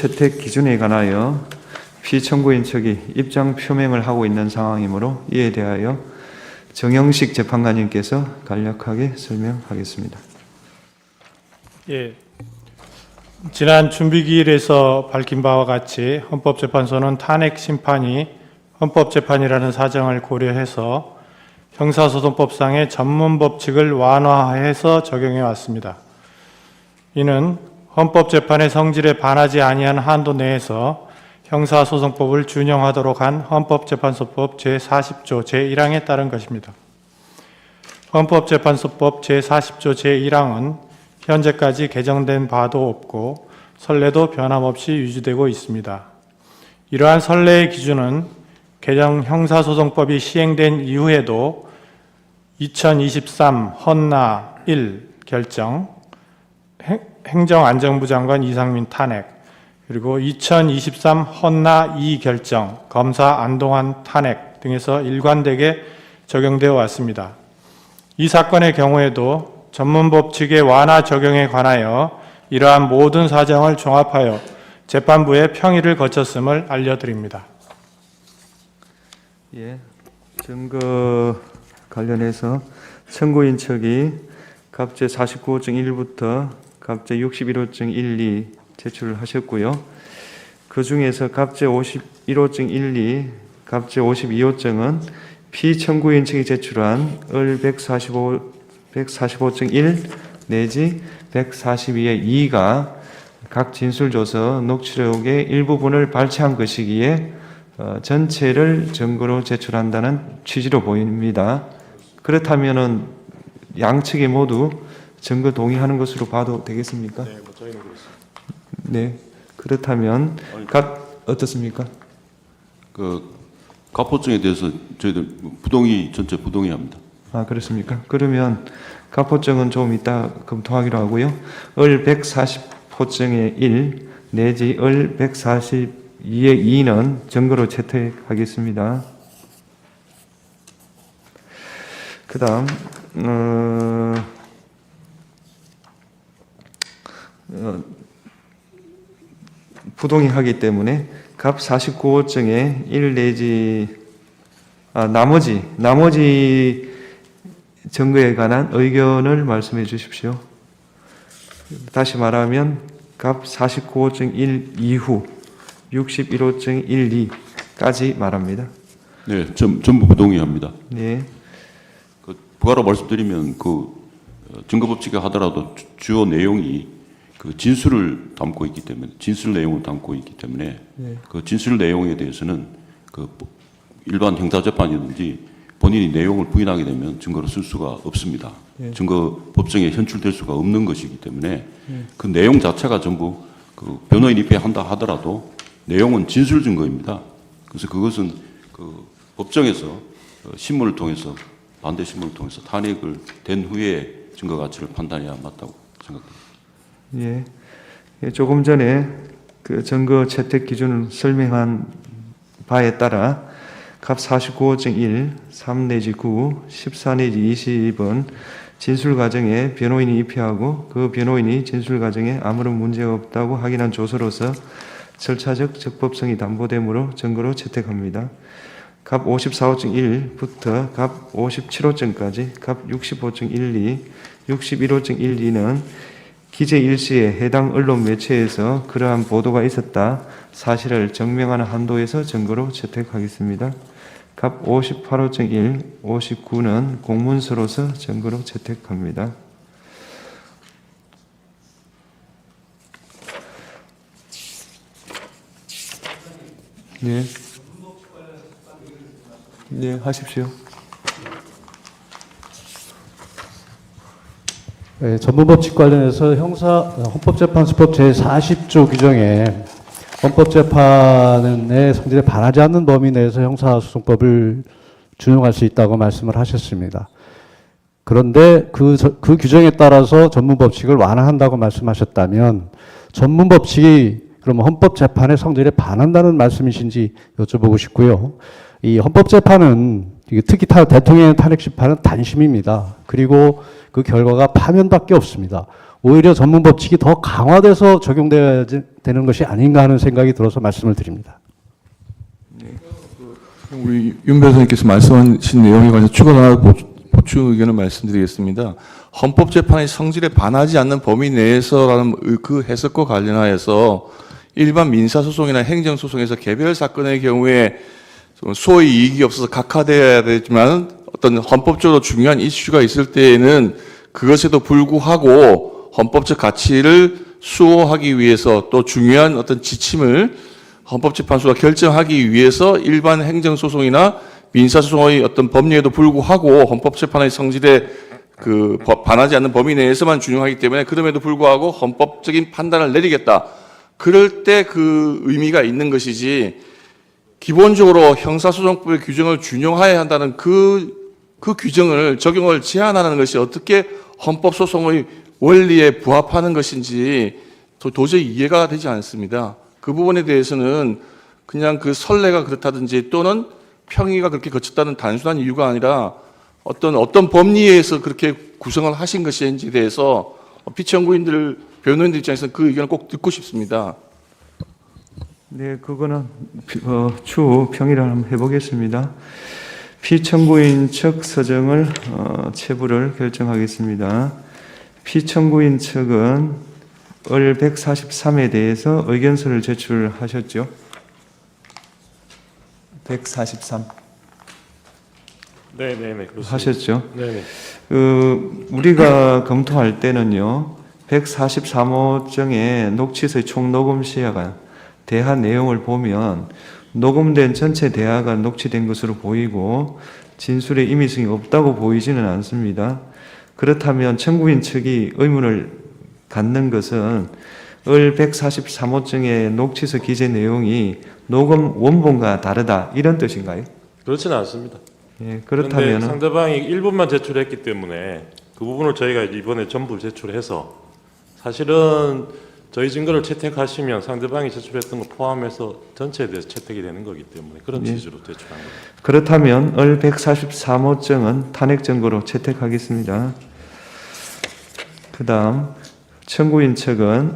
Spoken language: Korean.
채택 기준에 관하여 피청구인 측이 입장 표명을 하고 있는 상황이므로 이에 대하여 정영식 재판관님께서 간략하게 설명하겠습니다. 예, 지난 준비기일에서 밝힌 바와 같이 헌법재판소는 탄핵 심판이 헌법재판이라는 사정을 고려해서 형사소송법상의 전문 법칙을 완화해서 적용해 왔습니다. 이는 헌법재판의 성질에 반하지 아니한 한도 내에서 형사소송법을 준용하도록 한 헌법재판소법 제40조 제1항에 따른 것입니다. 헌법재판소법 제40조 제1항은 현재까지 개정된 바도 없고 선례도 변함없이 유지되고 있습니다. 이러한 선례의 기준은 개정 형사소송법이 시행된 이후에도 2023 헌나 1 결정, 행정안전부 장관 이상민 탄핵, 그리고 2023 헌나 2 결정, 검사 안동환 탄핵 등에서 일관되게 적용되어 왔습니다. 이 사건의 경우에도 전문법칙의 완화 적용에 관하여 이러한 모든 사정을 종합하여 재판부의 평의를 거쳤음을 알려드립니다. 예, 증거 관련해서 청구인 측이 갑제 49호증 1부터 갑제 61호증 1, 2 제출을 하셨고요. 그 중에서 갑제 51호증 1, 2, 갑제 52호증은 피청구인 측이 제출한 을 145호증 1 내지 142의 2가 각 진술조서 녹취록의 일부분을 발췌한 것이기에 전체를 증거로 제출한다는 취지로 보입니다. 그렇다면은 양측이 모두 증거 동의하는 것으로 봐도 되겠습니까? 네, 저희는 그렇습니다. 네, 그렇다면 어떻습니까? 가포증에 대해서 저희들 전체 부동의합니다. 아, 그렇습니까? 그러면 가포증은 좀 이따 검토하기로 하고요. 을 140호증의 1 내지 을 142의 2는 증거로 채택하겠습니다. 그 다음 부동의하기 때문에 갑 49호증의 1 내지 나머지 증거에 관한 의견을 말씀해 주십시오. 다시 말하면 갑 49호증 1 이후 61호증 1, 2까지 말합니다. 네, 전부 부동의합니다. 네. 부가로 말씀드리면 증거법칙에 하더라도 주요 내용이 진술을 담고 있기 때문에 진술 내용을 담고 있기 때문에 네. 그 진술 내용에 대해서는 일반 형사재판이든지 본인이 내용을 부인하게 되면 증거로 쓸 수가 없습니다. 네. 증거 법정에 현출될 수가 없는 것이기 때문에 그 내용 자체가 전부 변호인 입회한다 하더라도 내용은 진술 증거입니다. 그래서 그것은 법정에서 신문을 통해서 반대 신문을 통해서 탄핵을 된 후에 증거 가치를 판단해야 맞다고 생각합니다. 예. 조금 전에 증거 채택 기준을 설명한 바에 따라 갑 49호증 1, 3 내지 9, 14 내지 20은 진술 과정에 변호인이 입회하고 그 변호인이 진술 과정에 아무런 문제가 없다고 확인한 조서로서 절차적 적법성이 담보되므로 증거로 채택합니다. 갑 54호증 1부터 갑 57호증까지 갑 60호증 1, 2, 61호증 1, 2는 기재 일시에 해당 언론 매체에서 그러한 보도가 있었다 사실을 증명하는 한도에서 증거로 채택하겠습니다. 갑 58호증 1, 59는 공문서로서 증거로 채택합니다. 네. 네, 하십시오. 네, 전문법칙 관련해서 헌법재판소법 제40조 규정에 헌법재판의 성질에 반하지 않는 범위 내에서 형사소송법을 준용할 수 있다고 말씀을 하셨습니다. 그런데 그 규정에 따라서 전문법칙을 완화한다고 말씀하셨다면 전문법칙이 그러면 헌법재판의 성질에 반한다는 말씀이신지 여쭤보고 싶고요. 이 헌법재판은 특히 대통령의 탄핵심판은 단심입니다. 그리고 그 결과가 파면밖에 없습니다. 오히려 전문법칙이 더 강화돼서 적용돼야 되는 것이 아닌가 하는 생각이 들어서 말씀을 드립니다. 우리 윤 변호사님께서 말씀하신 내용에 관해서 추가 보충 의견을 말씀드리겠습니다. 헌법재판의 성질에 반하지 않는 범위 내에서라는 그 해석과 관련하여서 일반 민사소송이나 행정소송에서 개별 사건의 경우에 소의 이익이 없어서 각하되어야 되지만 어떤 헌법적으로 중요한 이슈가 있을 때에는 그것에도 불구하고 헌법적 가치를 수호하기 위해서 또 중요한 어떤 지침을 헌법재판소가 결정하기 위해서 일반 행정소송이나 민사소송의 어떤 법리에도 불구하고 헌법재판의 성질에 반하지 않는 범위 내에서만 준용하기 때문에 그럼에도 불구하고 헌법적인 판단을 내리겠다. 그럴 때 그 의미가 있는 것이지 기본적으로 형사소송법의 규정을 준용해야 한다는 그 규정을 적용을 제한하는 것이 어떻게 헌법소송의 원리에 부합하는 것인지 도저히 이해가 되지 않습니다. 그 부분에 대해서는 그냥 그 선례가 그렇다든지 또는 평의가 그렇게 거쳤다는 단순한 이유가 아니라 어떤 법리에서 그렇게 구성을 하신 것인지에 대해서 피청구인들, 변호인들 입장에서는 그 의견을 꼭 듣고 싶습니다. 네, 그거는 추후 평의를 한번 해보겠습니다. 피청구인 측 서정을 체부를 결정하겠습니다. 피청구인 측은 을 143에 대해서 의견서를 제출하셨죠? 143 네네네 그렇습니다. 하셨죠? 네네. 우리가 검토할 때는요, 143호정의 녹취서의 총녹음 시야가 대화 내용을 보면 녹음된 전체 대화가 녹취된 것으로 보이고 진술의 임의성이 없다고 보이지는 않습니다. 그렇다면 청구인 측이 의문을 갖는 것은 을 143호정의 녹취서 기재 내용이 녹음 원본과 다르다 이런 뜻인가요? 그렇지는 않습니다. 예, 그런데 그렇다면 상대방이 일부만 제출했기 때문에 그 부분을 저희가 이번에 전부 제출해서 사실은 저희 증거를 채택하시면 상대방이 제출했던 거 포함해서 전체에 대해서 채택이 되는 거기 때문에 그런 취지로 제출한 겁니다. 그렇다면 을 143호정은 탄핵 증거로 채택하겠습니다. 그 다음 청구인 측은